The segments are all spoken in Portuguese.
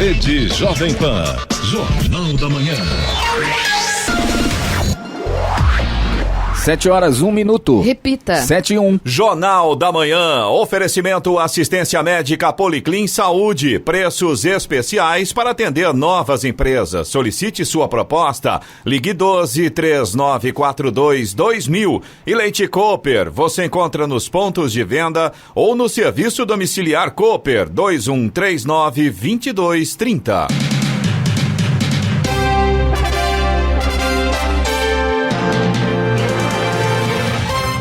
Rede Jovem Pan, Jornal da Manhã. 7h01. Repita. 7h01. Jornal da Manhã. Oferecimento assistência médica Policlin Saúde. Preços especiais para atender novas empresas. Solicite sua proposta. Ligue 12-3942-2000. E Leite Cooper. Você encontra nos pontos de venda ou no serviço domiciliar Cooper 2139-2230.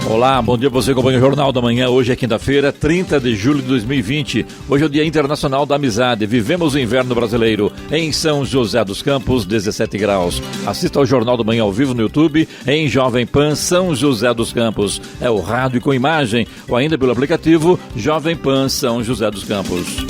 Olá, bom dia, você acompanha o Jornal da Manhã. Hoje é quinta-feira, 30 de julho de 2020. Hoje é o Dia Internacional da Amizade. Vivemos o inverno brasileiro em São José dos Campos, 17 graus. Assista ao Jornal da Manhã ao vivo no YouTube, em Jovem Pan São José dos Campos. É o rádio com imagem ou ainda pelo aplicativo Jovem Pan São José dos Campos.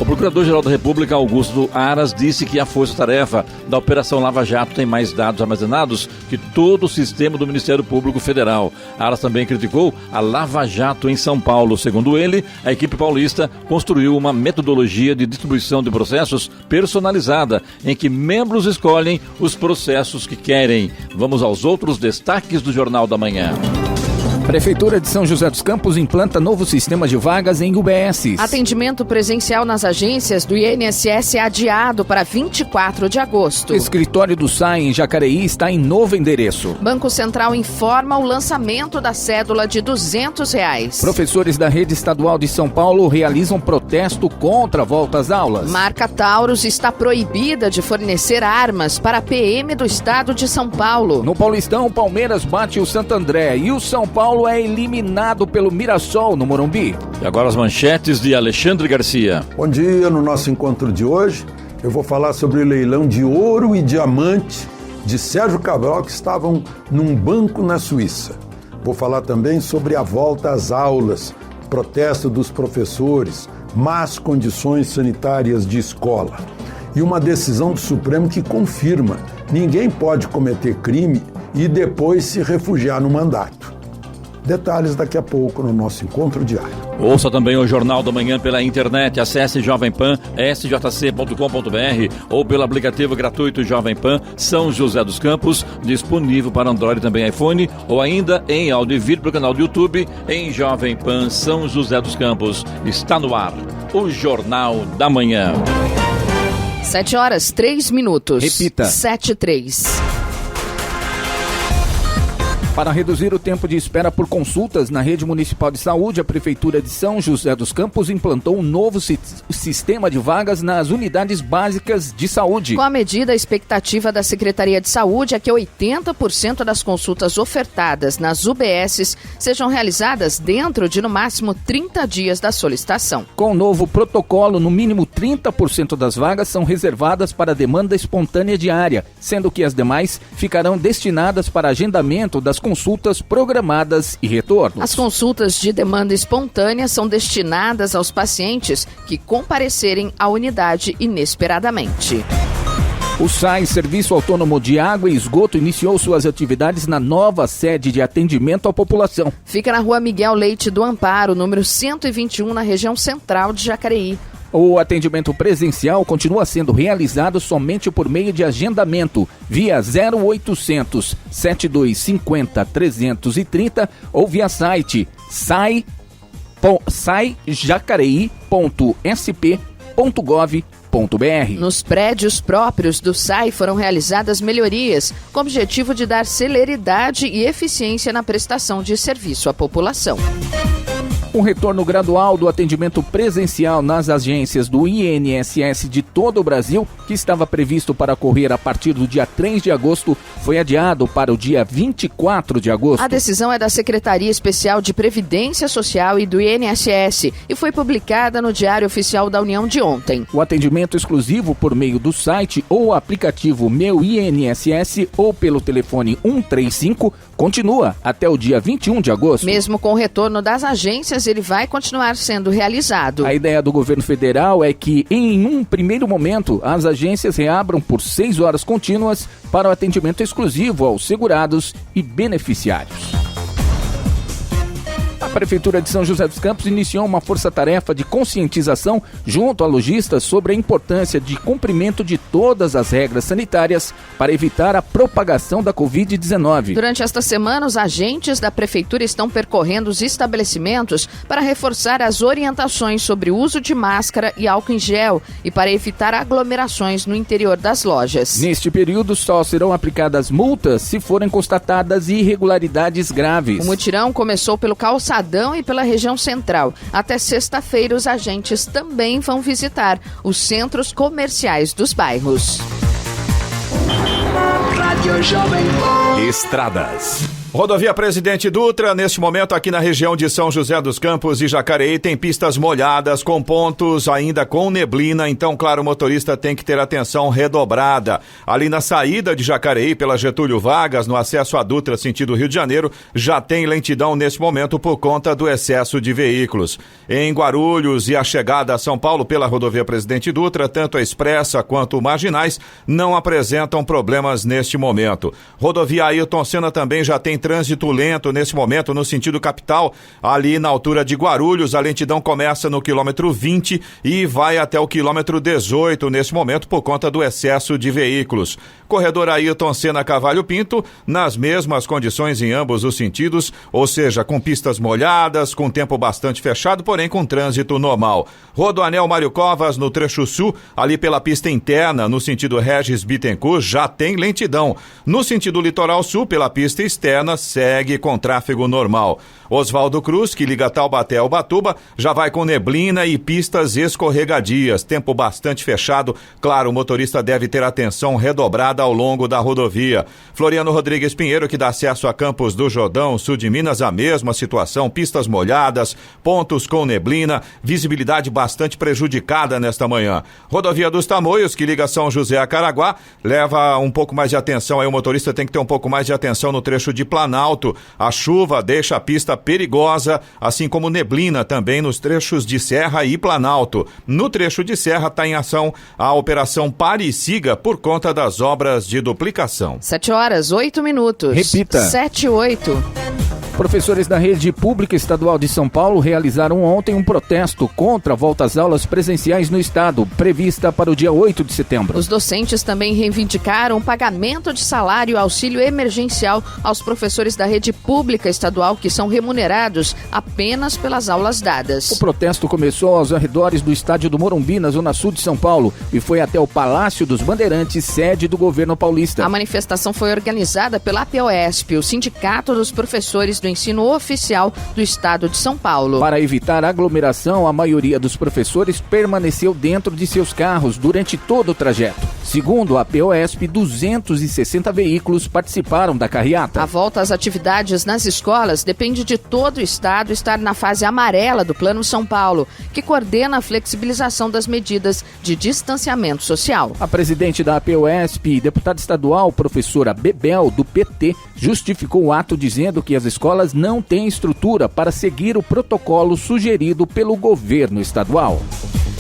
O Procurador-Geral da República, Augusto Aras, disse que a força-tarefa da Operação Lava Jato tem mais dados armazenados que todo o sistema do Ministério Público Federal. Aras também criticou a Lava Jato em São Paulo. Segundo ele, a equipe paulista construiu uma metodologia de distribuição de processos personalizada, em que membros escolhem os processos que querem. Vamos aos outros destaques do Jornal da Manhã. Prefeitura de São José dos Campos implanta novo sistema de vagas em UBSs. Atendimento presencial nas agências do INSS é adiado para 24 de agosto. Escritório do SAI em Jacareí está em novo endereço. Banco Central informa o lançamento da cédula de R$200. Professores da rede estadual de São Paulo realizam protesto contra a volta às aulas. Marca Taurus está proibida de fornecer armas para a PM do estado de São Paulo. No Paulistão, o Palmeiras bate o Santo André e o São Paulo é eliminado pelo Mirassol no Morumbi. E agora as manchetes de Alexandre Garcia. Bom dia, no nosso encontro de hoje eu vou falar sobre o leilão de ouro e diamante de Sérgio Cabral que estavam num banco na Suíça. Vou falar também sobre a volta às aulas, protesto dos professores, más condições sanitárias de escola e uma decisão do Supremo que confirma: ninguém pode cometer crime e depois se refugiar no mandato. Detalhes daqui a pouco no nosso encontro diário. Ouça também o Jornal da Manhã pela internet. Acesse jovempan.sjc.com.br ou pelo aplicativo gratuito Jovem Pan São José dos Campos, disponível para Android e também iPhone, ou ainda em áudio e vídeo pelo canal do YouTube em Jovem Pan São José dos Campos. Está no ar o Jornal da Manhã. 7h03. Repita. 7h03. Para reduzir o tempo de espera por consultas na rede municipal de saúde, a Prefeitura de São José dos Campos implantou um novo sistema de vagas nas unidades básicas de saúde. Com a medida, a expectativa da Secretaria de Saúde é que 80% das consultas ofertadas nas UBSs sejam realizadas dentro de, no máximo, 30 dias da solicitação. Com o novo protocolo, no mínimo 30% das vagas são reservadas para demanda espontânea diária, sendo que as demais ficarão destinadas para agendamento das consultas programadas e retornos. As consultas de demanda espontânea são destinadas aos pacientes que comparecerem à unidade inesperadamente. O SAI, Serviço Autônomo de Água e Esgoto, iniciou suas atividades na nova sede de atendimento à população. Fica na Rua Miguel Leite do Amparo, número 121, na região central de Jacareí. O atendimento presencial continua sendo realizado somente por meio de agendamento via 0800 7250 330 ou via site saijacareí.sp.gov.br. Nos prédios próprios do SAI foram realizadas melhorias com o objetivo de dar celeridade e eficiência na prestação de serviço à população. Um retorno gradual do atendimento presencial nas agências do INSS de todo o Brasil, que estava previsto para ocorrer a partir do dia 3 de agosto, foi adiado para o dia 24 de agosto. A decisão é da Secretaria Especial de Previdência Social e do INSS e foi publicada no Diário Oficial da União de ontem. O atendimento exclusivo por meio do site ou aplicativo Meu INSS ou pelo telefone 135 continua até o dia 21 de agosto. Mesmo com o retorno das agências, ele vai continuar sendo realizado. A ideia do governo federal é que, em um primeiro momento, as agências reabram por 6 horas contínuas para o atendimento exclusivo aos segurados e beneficiários. A Prefeitura de São José dos Campos iniciou uma força-tarefa de conscientização junto a lojistas sobre a importância de cumprimento de todas as regras sanitárias para evitar a propagação da Covid-19. Durante esta semana, os agentes da Prefeitura estão percorrendo os estabelecimentos para reforçar as orientações sobre o uso de máscara e álcool em gel e para evitar aglomerações no interior das lojas. Neste período, só serão aplicadas multas se forem constatadas irregularidades graves. O mutirão começou pelo Calçadão e pela região central. Até sexta-feira, os agentes também vão visitar os centros comerciais dos bairros. Estradas. Rodovia Presidente Dutra, neste momento aqui na região de São José dos Campos e Jacareí, tem pistas molhadas com pontos ainda com neblina, então, claro, o motorista tem que ter atenção redobrada. Ali na saída de Jacareí, pela Getúlio Vargas, no acesso à Dutra, sentido Rio de Janeiro, já tem lentidão neste momento por conta do excesso de veículos. Em Guarulhos e a chegada a São Paulo pela Rodovia Presidente Dutra, tanto a expressa quanto marginais não apresentam problemas neste momento. Rodovia Ailton Senna também já tem trânsito lento nesse momento no sentido capital, ali na altura de Guarulhos. A lentidão começa no quilômetro 20 e vai até o quilômetro 18 nesse momento por conta do excesso de veículos. Corredor Ailton Senna Cavalho Pinto, nas mesmas condições em ambos os sentidos, ou seja, com pistas molhadas, com tempo bastante fechado, porém com trânsito normal. Rodoanel Mário Covas, no trecho sul, ali pela pista interna, no sentido Regis Bittencourt, já tem lentidão. No sentido litoral sul, pela pista externa, segue com tráfego normal. Oswaldo Cruz, que liga Taubaté ao Ubatuba, já vai com neblina e pistas escorregadias, tempo bastante fechado. Claro, o motorista deve ter atenção redobrada ao longo da rodovia. Floriano Rodrigues Pinheiro, que dá acesso a Campos do Jordão, sul de Minas, a mesma situação, pistas molhadas, pontos com neblina, visibilidade bastante prejudicada nesta manhã. Rodovia dos Tamoios, que liga São José a Caraguá, leva um pouco mais de atenção, aí o motorista tem que ter um pouco mais de atenção no trecho de Planalto. A chuva deixa a pista perigosa, assim como neblina também nos trechos de Serra e Planalto. No trecho de Serra está em ação a Operação Pare e Siga por conta das obras de duplicação. 7h08. Repita. 7h08. Professores da rede pública estadual de São Paulo realizaram ontem um protesto contra a volta às aulas presenciais no estado, prevista para o dia 8 de setembro. Os docentes também reivindicaram o pagamento de salário e auxílio emergencial aos professores da rede pública estadual que são remunerados apenas pelas aulas dadas. O protesto começou aos arredores do estádio do Morumbi, na zona sul de São Paulo, e foi até o Palácio dos Bandeirantes, sede do governo paulista. A manifestação foi organizada pela APOESP, o Sindicato dos Professores do Ensino Oficial do Estado de São Paulo. Para evitar aglomeração, a maioria dos professores permaneceu dentro de seus carros durante todo o trajeto. Segundo a APOESP, 260 veículos participaram da carreata. A volta às atividades nas escolas depende de todo o Estado estar na fase amarela do Plano São Paulo, que coordena a flexibilização das medidas de distanciamento social. A presidente da APOESP e deputada estadual, professora Bebel, do PT, justificou o ato dizendo que as escolas não têm estrutura para seguir o protocolo sugerido pelo governo estadual.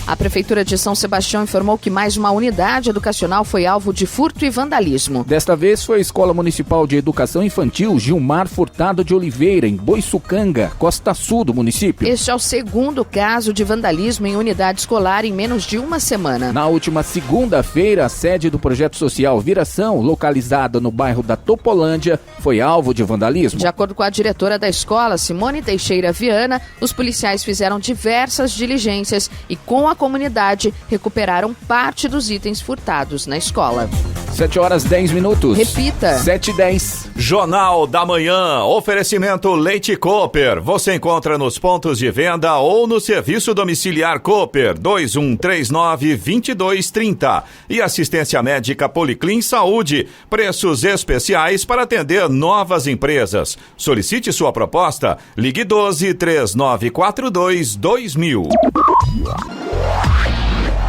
A Prefeitura de São Sebastião informou que mais uma unidade educacional foi alvo de furto e vandalismo. Desta vez foi a Escola Municipal de Educação Infantil Gilmar Furtado de Oliveira, em Boiçucanga, costa sul do município. Este é o segundo caso de vandalismo em unidade escolar em menos de uma semana. Na última segunda-feira, a sede do projeto social Viração, localizada no bairro da Topolândia, foi alvo de vandalismo. De acordo com a diretora da escola, Simone Teixeira Viana, os policiais fizeram diversas diligências e, com a comunidade, recuperaram parte dos itens furtados na escola. 7h10. Repita. 7h10. Jornal da Manhã, oferecimento Leite Cooper. Você encontra nos pontos de venda ou no serviço domiciliar Cooper, 2139-2230. E assistência médica Policlin Saúde, preços especiais para atender novas empresas. Solicite sua proposta, ligue 12-3942-2000.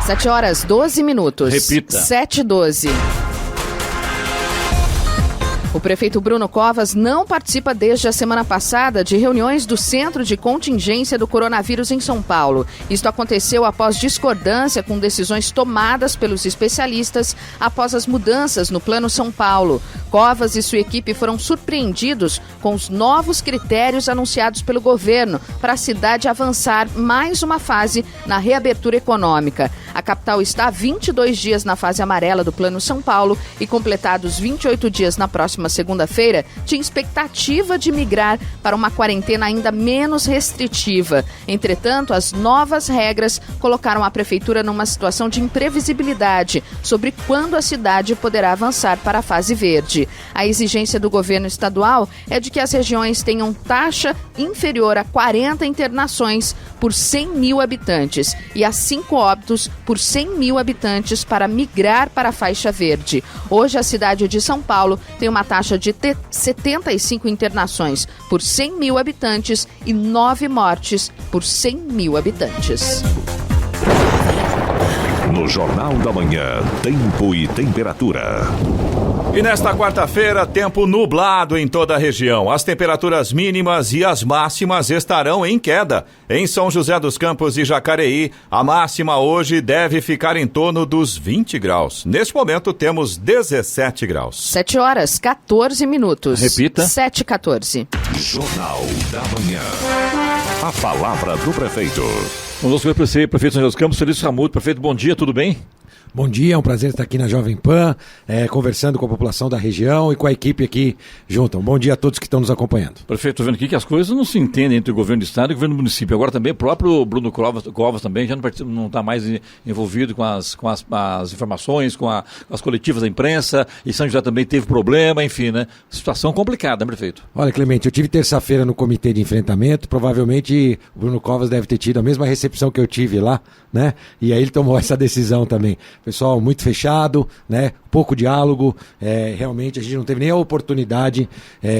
7h12. Repita. 7h12. O prefeito Bruno Covas não participa desde a semana passada de reuniões do Centro de Contingência do Coronavírus em São Paulo. Isto aconteceu após discordância com decisões tomadas pelos especialistas após as mudanças no Plano São Paulo. Covas e sua equipe foram surpreendidos com os novos critérios anunciados pelo governo para a cidade avançar mais uma fase na reabertura econômica. A capital está há 22 dias na fase amarela do Plano São Paulo e, completados 28 dias na próxima segunda-feira, tinha expectativa de migrar para uma quarentena ainda menos restritiva. Entretanto, as novas regras colocaram a prefeitura numa situação de imprevisibilidade sobre quando a cidade poderá avançar para a fase verde. A exigência do governo estadual é de que as regiões tenham taxa inferior a 40 internações por 100 mil habitantes e a 5 óbitos por 100 mil habitantes para migrar para a faixa verde. Hoje, a cidade de São Paulo tem uma taxa de 75 internações por 100 mil habitantes e 9 mortes por 100 mil habitantes. No Jornal da Manhã, tempo e temperatura. E nesta quarta-feira, tempo nublado em toda a região. As temperaturas mínimas e as máximas estarão em queda. Em São José dos Campos e Jacareí, a máxima hoje deve ficar em torno dos 20 graus. Neste momento, temos 17 graus. 7 horas, 14 minutos. Repita. 7h14. Jornal da Manhã. A palavra do prefeito. Vamos ver o prefeito de São José dos Campos, Felício Ramuto. Prefeito, bom dia, tudo bem? Bom dia, é um prazer estar aqui na Jovem Pan, conversando com a população da região e com a equipe aqui junto. Bom dia a todos que estão nos acompanhando. Prefeito, estou vendo aqui que as coisas não se entendem entre o governo do estado e o governo do município. Agora também o próprio Bruno Covas também já não está mais envolvido com as informações, com as coletivas da imprensa, e São José também teve problema, enfim, né? Situação complicada, né, prefeito? Olha, Clemente, eu tive terça-feira no comitê de enfrentamento, provavelmente o Bruno Covas deve ter tido a mesma recepção que eu tive lá, né? E aí ele tomou essa decisão também. Pessoal muito fechado, né? Pouco diálogo, realmente a gente não teve nem a oportunidade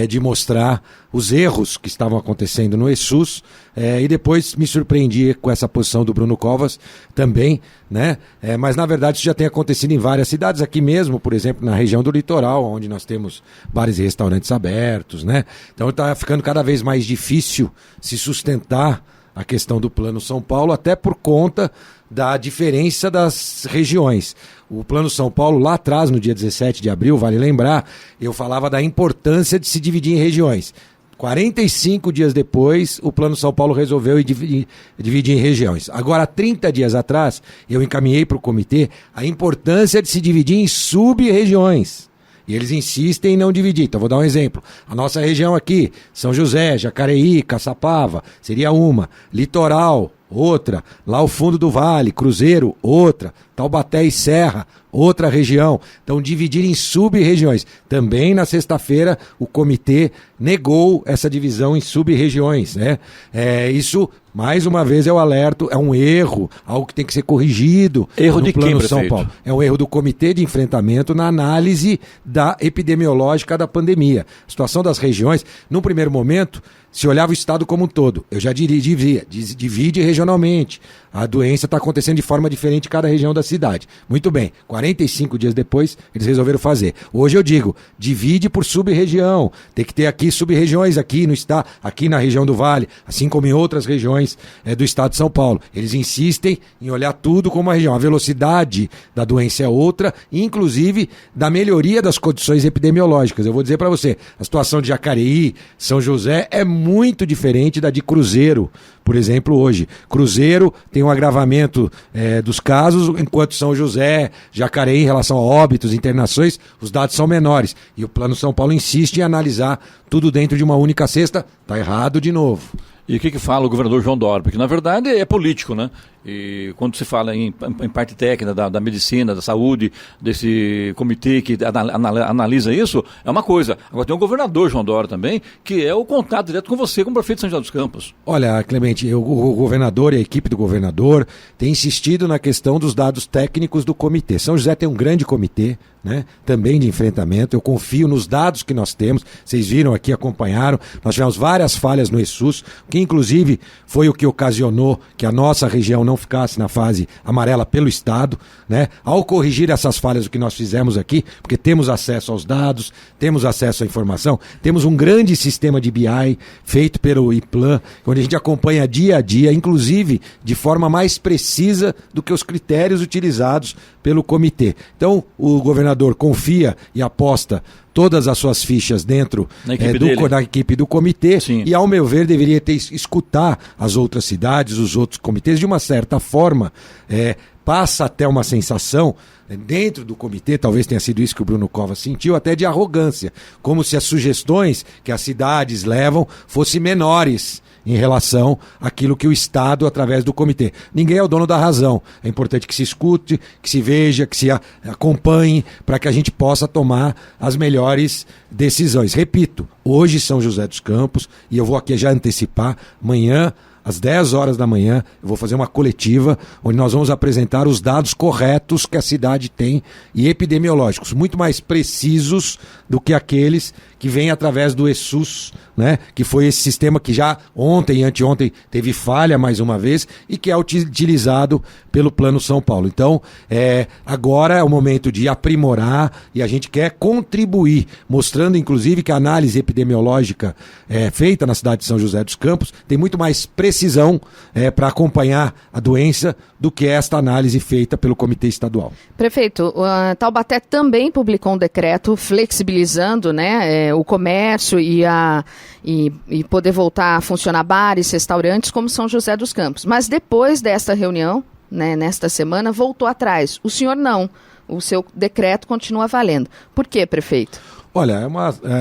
de mostrar os erros que estavam acontecendo no ESUS, e depois me surpreendi com essa posição do Bruno Covas também, né? Mas na verdade isso já tem acontecido em várias cidades, aqui mesmo, por exemplo, na região do litoral, onde nós temos bares e restaurantes abertos, né? Então está ficando cada vez mais difícil se sustentar a questão do Plano São Paulo, até por conta da diferença das regiões. O Plano São Paulo, lá atrás, no dia 17 de abril, vale lembrar, eu falava da importância de se dividir em regiões. 45 dias depois, o Plano São Paulo resolveu dividir em regiões. Agora, 30 dias atrás, eu encaminhei para o comitê a importância de se dividir em sub-regiões. E eles insistem em não dividir. Então, vou dar um exemplo. A nossa região aqui, São José, Jacareí, Caçapava, seria uma. Litoral, outra. Lá o fundo do Vale, Cruzeiro, outra. Taubaté e Serra, outra região. Então, dividir em sub-regiões. Também na sexta-feira, o comitê negou essa divisão em sub-regiões, né? Isso, mais uma vez, eu alerto, é um erro, algo que tem que ser corrigido. Erro de quem, São Paulo. É um erro do comitê de enfrentamento na análise da epidemiológica da pandemia. A situação das regiões, num primeiro momento, se olhava o estado como um todo. Eu já divide regionalmente. A doença está acontecendo de forma diferente em cada região da cidade. Muito bem, 45 dias depois, eles resolveram fazer. Hoje eu digo, divide por sub-região. Tem que ter aqui sub-regiões aqui no estado, aqui na região do Vale, assim como em outras regiões do estado de São Paulo. Eles insistem em olhar tudo como uma região. A velocidade da doença é outra, inclusive da melhoria das condições epidemiológicas. Eu vou dizer para você, a situação de Jacareí, São José, é muito diferente da de Cruzeiro, por exemplo, hoje. Cruzeiro tem um agravamento dos casos, enquanto São José, Jacareí, em relação a óbitos, internações, os dados são menores. E o Plano São Paulo insiste em analisar tudo dentro de uma única cesta. Está errado de novo. E o que fala o governador João Dória? Porque, na verdade, é político, né? E quando se fala em parte técnica da medicina, da saúde, desse comitê que analisa isso, é uma coisa. Agora tem o governador João Dória também, que é o contato direto com você, como prefeito de São José dos Campos. Olha, Clemente, o governador e a equipe do governador têm insistido na questão dos dados técnicos do comitê. São José tem um grande comitê, né, também de enfrentamento. Eu confio nos dados que nós temos. Vocês viram aqui, acompanharam. Nós tivemos várias falhas no ESUS, que inclusive foi o que ocasionou que a nossa região não ficasse na fase amarela pelo Estado, né? Ao corrigir essas falhas, o que nós fizemos aqui, porque temos acesso aos dados, temos acesso à informação, temos um grande sistema de BI feito pelo IPLAN, onde a gente acompanha dia a dia, inclusive de forma mais precisa do que os critérios utilizados pelo comitê. Então, o governador confia e aposta todas as suas fichas dentro da equipe do comitê. Sim. E, ao meu ver, deveria escutar as outras cidades, os outros comitês, de uma certa forma, passa até uma sensação, dentro do comitê, talvez tenha sido isso que o Bruno Covas sentiu, até de arrogância, como se as sugestões que as cidades levam fossem menores em relação àquilo que o Estado, através do comitê. Ninguém é o dono da razão. É importante que se escute, que se veja, que se acompanhe, para que a gente possa tomar as melhores decisões. Repito, hoje São José dos Campos, e eu vou aqui já antecipar, amanhã, às 10 horas da manhã, eu vou fazer uma coletiva onde nós vamos apresentar os dados corretos que a cidade tem e epidemiológicos, muito mais precisos do que aqueles que vêm através do ESUS, né? Que foi esse sistema que já ontem e anteontem teve falha mais uma vez e que é utilizado pelo Plano São Paulo. Então, agora é o momento de aprimorar e a gente quer contribuir, mostrando inclusive que a análise epidemiológica feita na cidade de São José dos Campos tem muito mais precisão para acompanhar a doença do que esta análise feita pelo Comitê Estadual. Prefeito, Taubaté também publicou um decreto flexibilizando, né, o comércio e poder voltar a funcionar bares, restaurantes como São José dos Campos. Mas depois desta reunião, né, nesta semana, voltou atrás. O senhor não. O seu decreto continua valendo. Por quê, prefeito? Olha,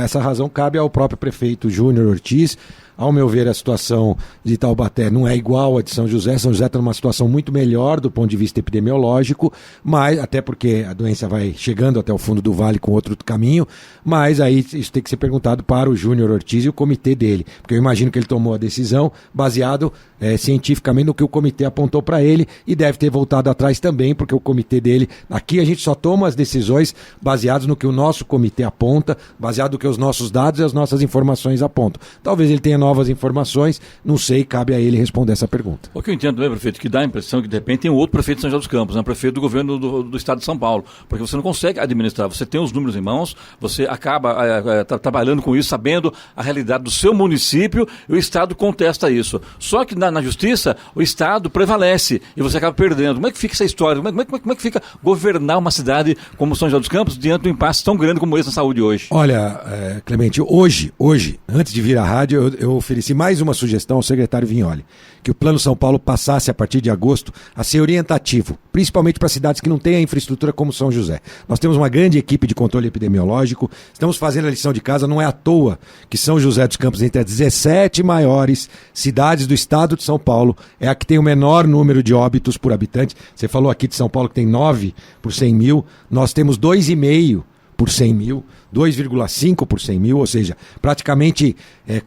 essa razão cabe ao próprio prefeito Júnior Ortiz. Ao meu ver, a situação de Taubaté não é igual à de São José. São José está numa situação muito melhor do ponto de vista epidemiológico, mas até porque a doença vai chegando até o fundo do vale com outro caminho, mas aí isso tem que ser perguntado para o Júnior Ortiz e o comitê dele, porque eu imagino que ele tomou a decisão baseado cientificamente no que o comitê apontou para ele e deve ter voltado atrás também, porque o comitê dele, aqui a gente só toma as decisões baseadas no que o nosso comitê aponta, baseado no que os nossos dados e as nossas informações apontam. Talvez ele tenha novas informações, não sei, cabe a ele responder essa pergunta. O que eu entendo também, prefeito, que dá a impressão que de repente tem um outro prefeito de São José dos Campos, um prefeito do governo do estado de São Paulo, porque você não consegue administrar, você tem os números em mãos, você acaba trabalhando com isso, sabendo a realidade do seu município, e o estado contesta isso. Só que na justiça, o estado prevalece e você acaba perdendo. Como é que fica essa história? Como é que fica governar uma cidade como São José dos Campos diante de um impasse tão grande como esse na saúde hoje? Olha, Clemente, hoje, antes de vir à rádio, eu ofereci mais uma sugestão ao secretário Vignoli, que o Plano São Paulo passasse a partir de agosto a ser orientativo, principalmente para cidades que não têm a infraestrutura como São José. Nós temos uma grande equipe de controle epidemiológico, estamos fazendo a lição de casa, não é à toa que São José dos Campos, entre as 17 maiores cidades do estado de São Paulo, é a que tem o menor número de óbitos por habitante. Você falou aqui de São Paulo que tem 9 por 100 mil, nós temos 2,5 por 100 mil, 2,5 por 100 mil, ou seja, praticamente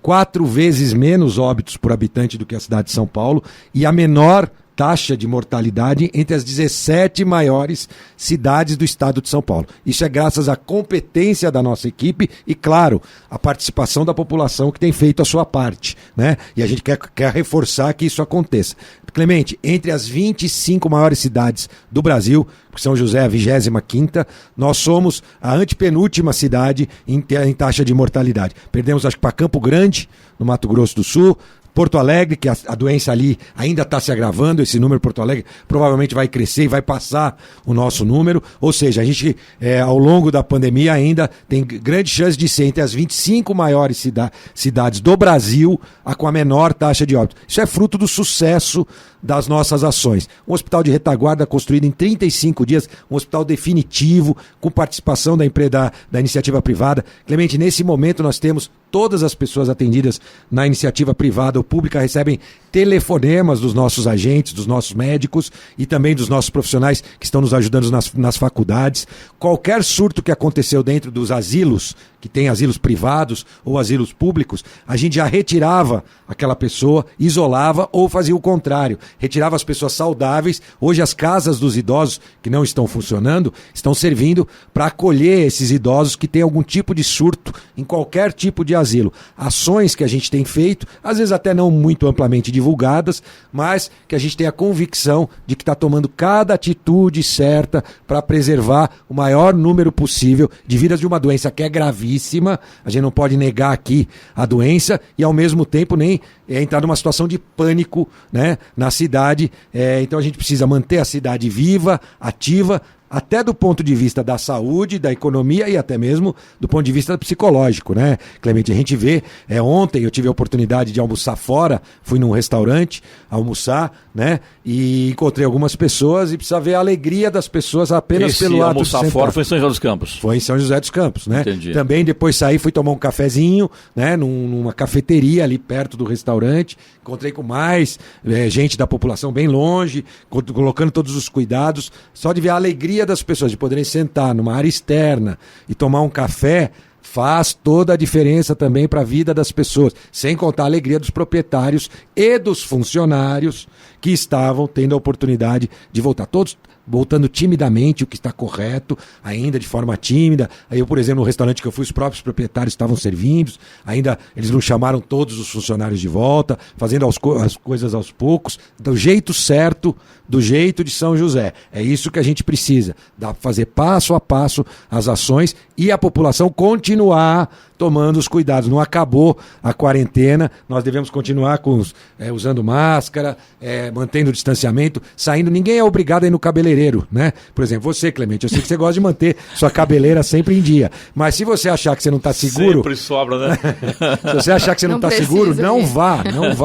4 vezes menos óbitos por habitante do que a cidade de São Paulo e a menor taxa de mortalidade entre as 17 maiores cidades do estado de São Paulo. Isso é graças à competência da nossa equipe e, claro, a participação da população que tem feito a sua parte, né? E a gente quer reforçar que isso aconteça. Clemente, entre as 25 maiores cidades do Brasil, porque São José é a 25ª, nós somos a antepenúltima cidade em taxa de mortalidade. Perdemos, acho que, para Campo Grande, no Mato Grosso do Sul, Porto Alegre, que a doença ali ainda está se agravando, esse número Porto Alegre provavelmente vai crescer e vai passar o nosso número, ou seja, a gente ao longo da pandemia ainda tem grande chance de ser entre as 25 maiores cidades do Brasil com a menor taxa de óbito. Isso é fruto do sucesso das nossas ações. Um hospital de retaguarda construído em 35 dias, um hospital definitivo, com participação da iniciativa privada. Clemente, nesse momento nós temos todas as pessoas atendidas na iniciativa privada ou pública recebem telefonemas dos nossos agentes, dos nossos médicos e também dos nossos profissionais que estão nos ajudando nas faculdades. Qualquer surto que aconteceu dentro dos asilos, que tem asilos privados ou asilos públicos, a gente já retirava aquela pessoa, isolava ou fazia o contrário, retirava as pessoas saudáveis. Hoje as casas dos idosos que não estão funcionando estão servindo para acolher esses idosos que têm algum tipo de surto em qualquer tipo de asilo. Ações que a gente tem feito, às vezes até não muito amplamente divulgadas, divulgadas, mas que a gente tenha convicção de que está tomando cada atitude certa para preservar o maior número possível de vidas de uma doença que é gravíssima. A gente não pode negar aqui a doença e, ao mesmo tempo, nem entrar numa situação de pânico, né, na cidade. Então a gente precisa manter a cidade viva, ativa, até do ponto de vista da saúde, da economia e até mesmo do ponto de vista psicológico, né, Clemente? A gente vê, ontem eu tive a oportunidade de almoçar fora, fui num restaurante almoçar, né, e encontrei algumas pessoas e precisa ver a alegria das pessoas apenas pelo ato de sentar. Almoçar fora foi em São José dos Campos? Foi em São José dos Campos, né? Entendi. Também depois saí, fui tomar um cafezinho, né, numa cafeteria ali perto do restaurante, encontrei com mais gente da população bem longe, colocando todos os cuidados, só de ver a alegria das pessoas de poderem sentar numa área externa e tomar um café faz toda a diferença também para a vida das pessoas, sem contar a alegria dos proprietários e dos funcionários que estavam tendo a oportunidade de voltar. Todos voltando timidamente, o que está correto, ainda de forma tímida. Aí eu, por exemplo, no restaurante que eu fui, os próprios proprietários estavam servindo, ainda eles não chamaram todos os funcionários de volta, fazendo as coisas aos poucos, do jeito certo, do jeito de São José. É isso que a gente precisa, fazer passo a passo as ações e a população continuar tomando os cuidados. Não acabou a quarentena, nós devemos continuar usando máscara, mantendo o distanciamento, saindo. Ninguém é obrigado a ir no cabeleireiro, né? Por exemplo, você, Clemente, eu sei que você gosta de manter sua cabeleira sempre em dia, mas se você achar que você não está seguro... Sempre sobra, né? Se você achar que você não está seguro, não vá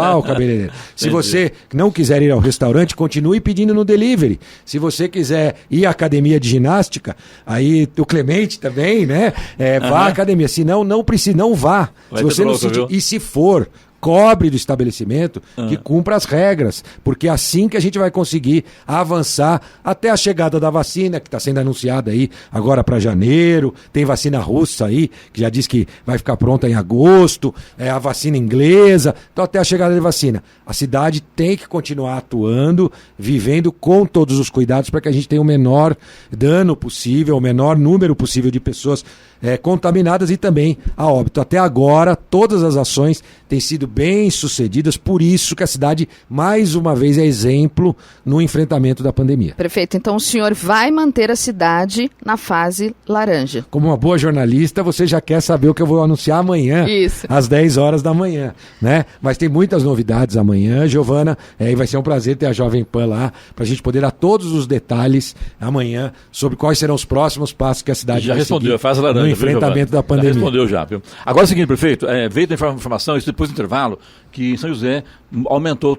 ao cabeleireiro. Se você não quiser ir ao restaurante, continue pedindo no delivery. Se você quiser ir à academia de ginástica, aí o Clemente também, né? Vá à academia. Se não precisa, não vá. Vai se você não louco, sentir, e se for, cobre do estabelecimento que cumpra as regras, porque é assim que a gente vai conseguir avançar até a chegada da vacina, que está sendo anunciada aí agora para janeiro. Tem vacina russa aí, que já diz que vai ficar pronta em agosto, a vacina inglesa, então até a chegada da vacina. A cidade tem que continuar atuando, vivendo com todos os cuidados para que a gente tenha o menor dano possível, o menor número possível de pessoas contaminadas e também a óbito. Até agora, todas as ações têm sido bem sucedidas, por isso que a cidade, mais uma vez, é exemplo no enfrentamento da pandemia. Prefeito, então o senhor vai manter a cidade na fase laranja. Como uma boa jornalista, você já quer saber o que eu vou anunciar amanhã, às 10 horas da manhã, né? Mas tem muitas novidades amanhã, Giovana, e vai ser um prazer ter a Jovem Pan lá, para a gente poder dar todos os detalhes amanhã sobre quais serão os próximos passos que a cidade vai respondeu, seguir faz a laranja, no enfrentamento da pandemia. Já respondeu já, viu? Agora é o seguinte, prefeito, veio da informação, isso depois do intervalo, que em São José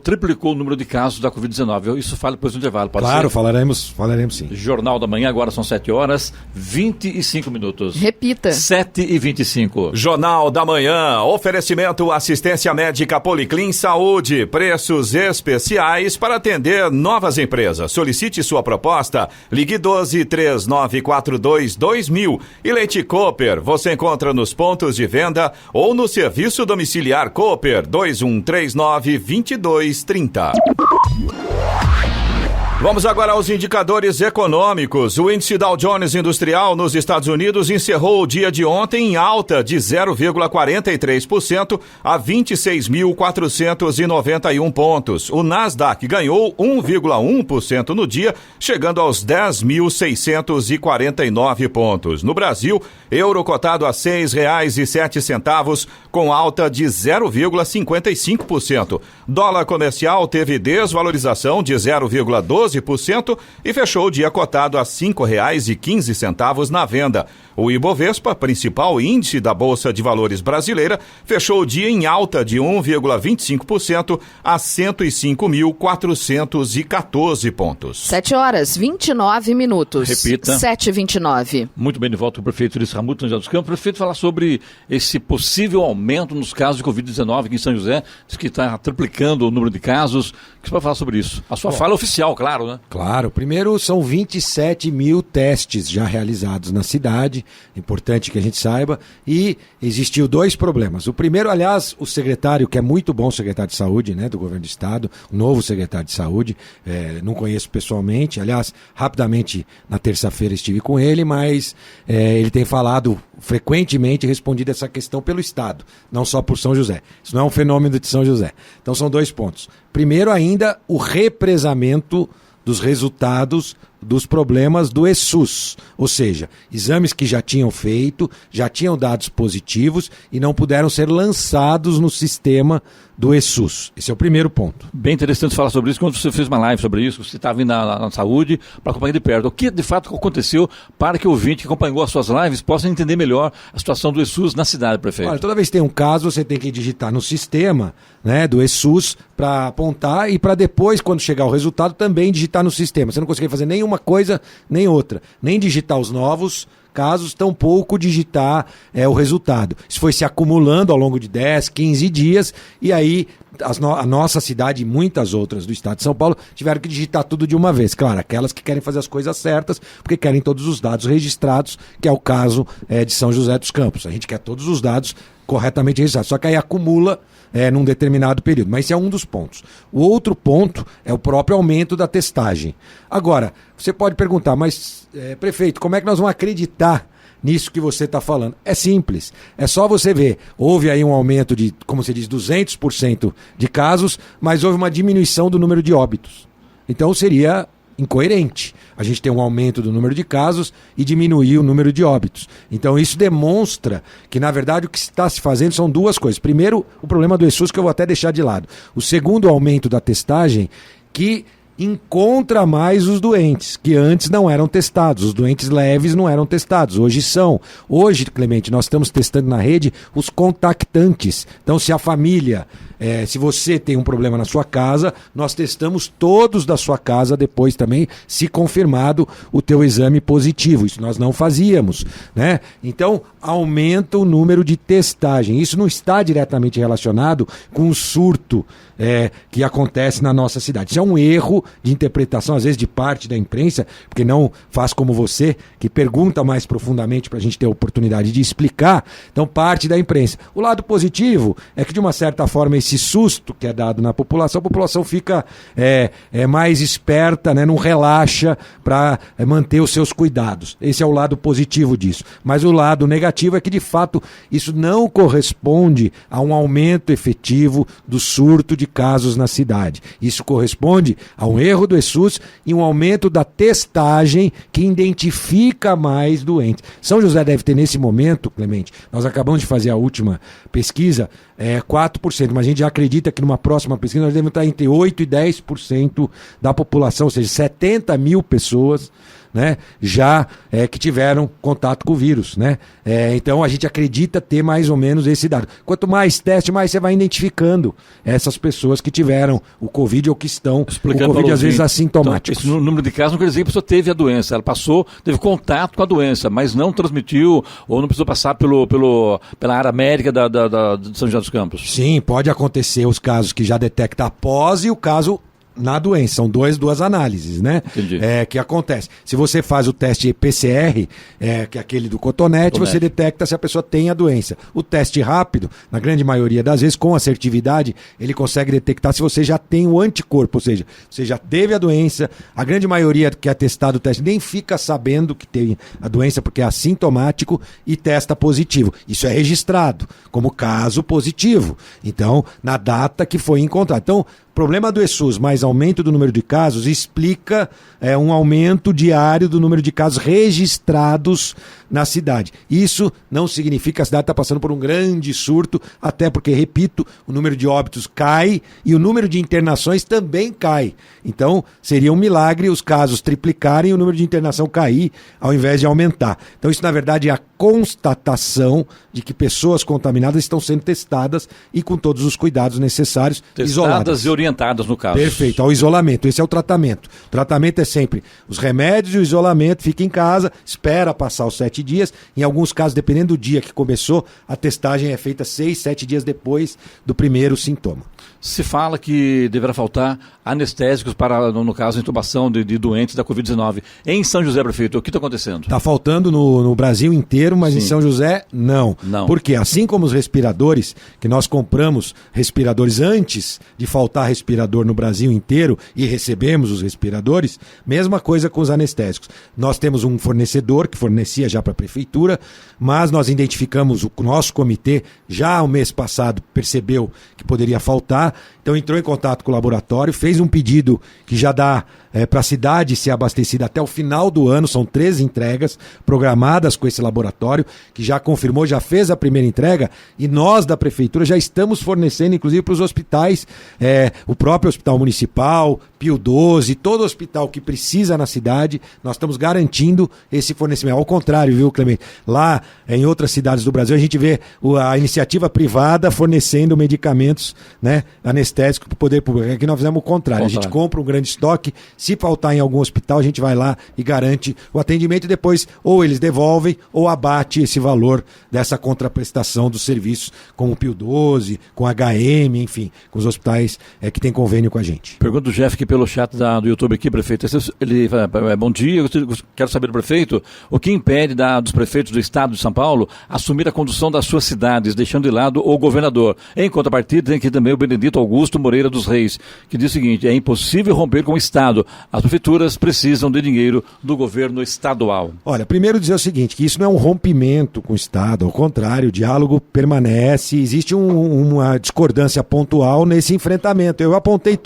triplicou o número de casos da Covid-19. Isso fala depois do intervalo, pode ser? Claro, falaremos sim. Jornal da Manhã, agora são 7h25. Repita. 7h25. Jornal da Manhã, oferecimento assistência médica Policlin Saúde, preços especiais para atender novas empresas. Solicite sua proposta, ligue 12-3942-2000. E Leite Cooper, você encontra nos pontos de venda ou no serviço domiciliar Cooper 2139-2230. Vamos agora aos indicadores econômicos. O índice Dow Jones Industrial nos Estados Unidos encerrou o dia de ontem em alta de 0,43% a 26.491 pontos. O Nasdaq ganhou 1,1% no dia, chegando aos 10.649 pontos. No Brasil, euro cotado a R$ 6,07, com alta de 0,55%. Dólar comercial teve desvalorização de 0,12% e fechou o dia cotado a R$ 5,15 na venda. O Ibovespa, principal índice da Bolsa de Valores brasileira, fechou o dia em alta de 1,25% a 105.414 pontos. 7h29. Repita. 7h29. Muito bem, de volta o prefeito Luiz Ramute, São José dos Campos. Prefeito, falar sobre esse possível aumento nos casos de Covid-19 aqui em São José, diz que está triplicando o número de casos. O que você pode falar sobre isso? A sua fala oficial, claro. Claro, né? Claro. Primeiro, são 27 mil testes já realizados na cidade, importante que a gente saiba, e existiu 2 problemas. O primeiro, aliás, o secretário, que é muito bom, o secretário de saúde, né, do governo do estado, o novo secretário de saúde, não conheço pessoalmente, aliás, rapidamente na terça-feira estive com ele, mas ele tem falado frequentemente, respondido essa questão pelo estado, não só por São José. Isso não é um fenômeno de São José. Então são 2 pontos. Primeiro ainda, o represamento dos resultados dos problemas do ESUS, ou seja, exames que já tinham feito, já tinham dados positivos e não puderam ser lançados no sistema do ESUS. Esse é o primeiro ponto. Bem interessante falar sobre isso, quando você fez uma live sobre isso, você estava indo na saúde para acompanhar de perto. O que de fato aconteceu para que o ouvinte que acompanhou as suas lives possa entender melhor a situação do ESUS na cidade, prefeito? Olha, toda vez que tem um caso, você tem que digitar no sistema, né, do ESUS para apontar e para depois, quando chegar o resultado, também digitar no sistema. Você não consegue fazer nenhuma coisa, nem outra. Nem digitar os novos casos, tampouco digitar o resultado. Isso foi se acumulando ao longo de 10, 15 dias e aí a nossa cidade e muitas outras do estado de São Paulo tiveram que digitar tudo de uma vez. Claro, aquelas que querem fazer as coisas certas, porque querem todos os dados registrados, que é o caso de São José dos Campos. A gente quer todos os dados corretamente registrados, só que aí acumula num determinado período. Mas esse é um dos pontos. O outro ponto é o próprio aumento da testagem. Agora, você pode perguntar, mas prefeito, como é que nós vamos acreditar nisso que você está falando? É simples, é só você ver. Houve aí um aumento de, como você diz, 200% de casos, mas houve uma diminuição do número de óbitos. Então seria incoerente a gente ter um aumento do número de casos e diminuir o número de óbitos. Então isso demonstra que, na verdade, o que está se fazendo são 2 coisas. Primeiro, o problema do ESUS, que eu vou até deixar de lado. O segundo, o aumento da testagem, que encontra mais os doentes, que antes não eram testados. Os doentes leves não eram testados, hoje são. Hoje, Clemente, nós estamos testando na rede os contactantes. Então, se a família, se você tem um problema na sua casa, nós testamos todos da sua casa depois também, se confirmado o teu exame positivo. Isso nós não fazíamos, né? Então, aumenta o número de testagem. Isso não está diretamente relacionado com o surto que acontece na nossa cidade. Isso é um erro de interpretação, às vezes, de parte da imprensa, porque não faz como você, que pergunta mais profundamente para a gente ter a oportunidade de explicar. Então, parte da imprensa. O lado positivo é que, de uma certa forma, esse susto que é dado na população, a população fica mais esperta, né, não relaxa para manter os seus cuidados. Esse é o lado positivo disso. Mas o lado negativo é que, de fato, isso não corresponde a um aumento efetivo do surto de casos na cidade. Isso corresponde a um erro do ESUS e um aumento da testagem que identifica mais doentes. São José deve ter nesse momento, Clemente, nós acabamos de fazer a última pesquisa, 4%, mas a gente já acredita que numa próxima pesquisa nós devemos estar entre 8% e 10% da população, ou seja, 70 mil pessoas, né, já que tiveram contato com o vírus, né? Então a gente acredita ter mais ou menos esse dado. Quanto mais teste, mais você vai identificando essas pessoas que tiveram o Covid ou que estão com o Covid, às vezes assintomáticos. Então, esse número de casos não quer dizer que a pessoa teve a doença, ela teve contato com a doença, mas não transmitiu ou não precisou passar pela área médica de São José dos Campos. Sim, pode acontecer os casos que já detecta após e o caso na doença. São duas análises, né? Entendi. Que acontece. Se você faz o teste PCR, que é aquele do cotonete, você detecta se a pessoa tem a doença. O teste rápido, na grande maioria das vezes, com assertividade, ele consegue detectar se você já tem o anticorpo, ou seja, você já teve a doença. A grande maioria que é testado o teste nem fica sabendo que tem a doença porque é assintomático e testa positivo. Isso é registrado como caso positivo. Então, na data que foi encontrado. Então, problema do ESUS mais aumento do número de casos explica um aumento diário do número de casos registrados na cidade. Isso não significa que a cidade está passando por um grande surto, até porque, repito, o número de óbitos cai e o número de internações também cai. Então, seria um milagre os casos triplicarem e o número de internação cair ao invés de aumentar. Então, isso, na verdade, constatação de que pessoas contaminadas estão sendo testadas e com todos os cuidados necessários, isoladas. Testadas e orientadas, no caso. Perfeito, ao isolamento. Esse é o tratamento. O tratamento é sempre os remédios e o isolamento, fica em casa, espera passar os 7 dias. Em alguns casos, dependendo do dia que começou, a testagem é feita 6, 7 dias depois do primeiro sintoma. Se fala que deverá faltar anestésicos para, no caso, intubação de doentes da Covid-19. Em São José, prefeito, o que está acontecendo? Está faltando no Brasil inteiro, mas Sim. em São José, não. Porque assim como os respiradores, que nós compramos respiradores antes de faltar respirador no Brasil inteiro e recebemos os respiradores, mesma coisa com os anestésicos. Nós temos um fornecedor que fornecia já para a prefeitura, mas nós identificamos, o nosso comitê, já o mês passado, percebeu que poderia faltar, então entrou em contato com o laboratório, fez um pedido que já dá para a cidade ser abastecida até o final do ano. São 3 entregas programadas com esse laboratório, que já confirmou, já fez a primeira entrega, e nós da prefeitura já estamos fornecendo, inclusive para os hospitais, o próprio hospital municipal, Pio 12, todo hospital que precisa na cidade, nós estamos garantindo esse fornecimento. Ao contrário, viu, Clemente? Lá em outras cidades do Brasil, a gente vê a iniciativa privada fornecendo medicamentos, né, anestésicos para o poder público. Aqui nós fizemos o contrário. A gente compra um grande estoque, se faltar em algum hospital, a gente vai lá e garante o atendimento, e depois ou eles devolvem ou abate esse valor dessa contraprestação dos serviços, como o Pio 12, com HM, enfim, com os hospitais que tem convênio com a gente. Pergunta o Jeff aqui pelo chat do YouTube aqui, prefeito. Ele fala, bom dia, eu quero saber do prefeito, o que impede dos prefeitos do estado de São Paulo assumir a condução das suas cidades, deixando de lado o governador. Em contrapartida, tem aqui também o Benedito Augusto Moreira dos Reis, que diz o seguinte: é impossível romper com o Estado. As prefeituras precisam de dinheiro do governo estadual. Olha, primeiro dizer o seguinte, que isso não é um rompimento com o Estado, ao contrário, o diálogo permanece, existe uma discordância pontual nesse enfrentamento. Eu apontei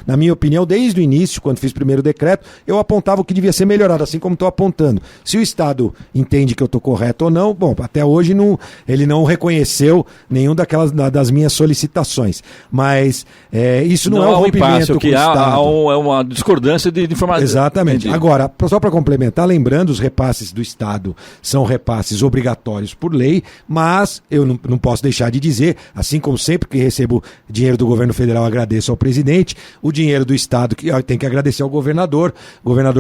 na minha opinião, desde o início, quando fiz o primeiro decreto, eu apontava o que devia ser melhorado, assim como estou apontando. Se o Estado entende que eu estou correto ou não, bom, até hoje ele não reconheceu nenhum das minhas solicitações. Mas isso não é um rompimento com o Estado. É uma discordância de informação. Exatamente. Entendi. Agora, só para complementar, lembrando, os repasses do Estado são repasses obrigatórios por lei, mas eu não posso deixar de dizer, assim como sempre que recebo dinheiro do governo federal, agradeço ao presidente, o dinheiro do Estado que tem que agradecer ao governador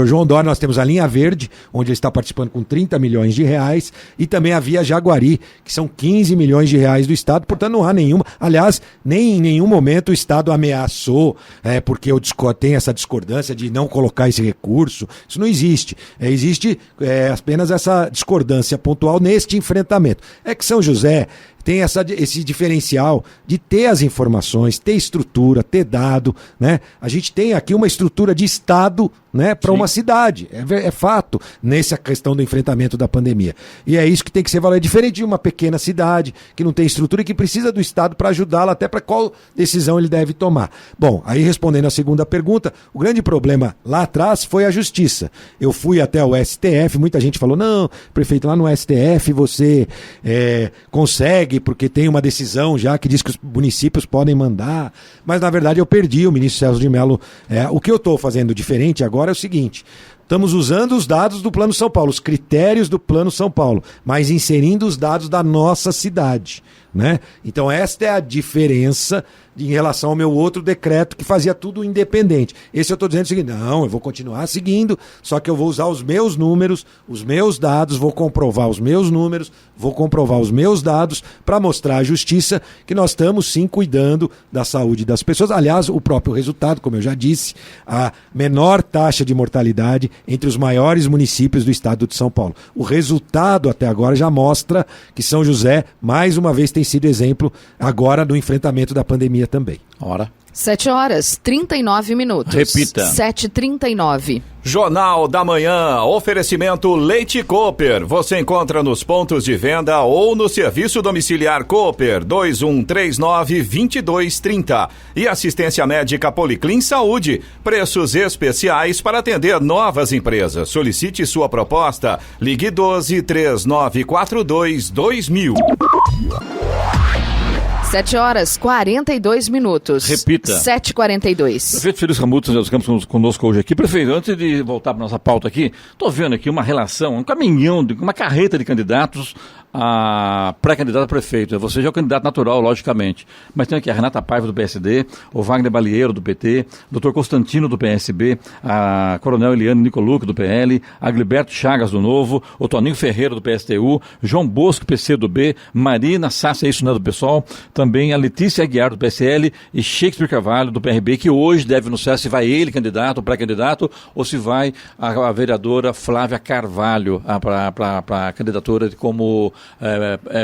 João Dória. Nós temos a linha verde, onde ele está participando com 30 milhões de reais, e também a via Jaguari, que são 15 milhões de reais do Estado, portanto não há nenhuma, aliás, nem em nenhum momento o Estado ameaçou, porque tem essa discordância de não colocar esse recurso. Isso não existe. Existe apenas essa discordância pontual neste enfrentamento. É que São José tem esse diferencial de ter as informações, ter estrutura, ter dado, né? A gente tem aqui uma estrutura de Estado, né, para uma cidade, é fato, nessa questão do enfrentamento da pandemia. E é isso que tem que ser valor. É diferente de uma pequena cidade que não tem estrutura e que precisa do Estado para ajudá-la até para qual decisão ele deve tomar. Bom, aí respondendo a segunda pergunta, o grande problema lá atrás foi a justiça. Eu fui até o STF, muita gente falou, não, prefeito, lá no STF você consegue, porque tem uma decisão já que diz que os municípios podem mandar, mas na verdade eu perdi. O ministro Celso de Mello, o que eu estou fazendo diferente agora é o seguinte: estamos usando os dados do Plano São Paulo, os critérios do Plano São Paulo, mas inserindo os dados da nossa cidade, né? Então esta é a diferença em relação ao meu outro decreto que fazia tudo independente. Esse eu estou dizendo o seguinte: não, eu vou continuar seguindo, só que eu vou usar os meus números, os meus dados, vou comprovar os meus números, vou comprovar os meus dados para mostrar à justiça que nós estamos sim cuidando da saúde das pessoas. Aliás, o próprio resultado, como eu já disse, a menor taxa de mortalidade entre os maiores municípios do estado de São Paulo. O resultado até agora já mostra que São José, mais uma vez, tem sido exemplo agora do enfrentamento da pandemia também. Hora. 7h39. Repita. 7h39. Jornal da Manhã, oferecimento Leite Cooper. Você encontra nos pontos de venda ou no serviço domiciliar Cooper 2139-2230. E assistência médica Policlin Saúde. Preços especiais para atender novas empresas. Solicite sua proposta. Ligue 12-3942-2000. 7h42. Repita. 7h42. Prefeito Felício Ramute, São José dos Campos, conosco hoje aqui. Prefeito, antes de voltar para nossa pauta aqui, estou vendo aqui uma relação, um caminhão, uma carreta de candidatos a pré-candidato a prefeito. Você já é o candidato natural, logicamente. Mas tem aqui a Renata Paiva, do PSD, o Wagner Balieiro, do PT, o Dr. Constantino, do PSB, a Coronel Eliane Nicolucci, do PL, a Gliberto Chagas, do Novo, o Toninho Ferreira, do PSTU, João Bosco, PC do B, Marina Sassi, isso não é do PSOL, também a Letícia Aguiar, do PSL, e Shakespeare Carvalho, do PRB, que hoje deve anunciar se vai ele candidato, pré-candidato, ou se vai a vereadora Flávia Carvalho para a candidatura como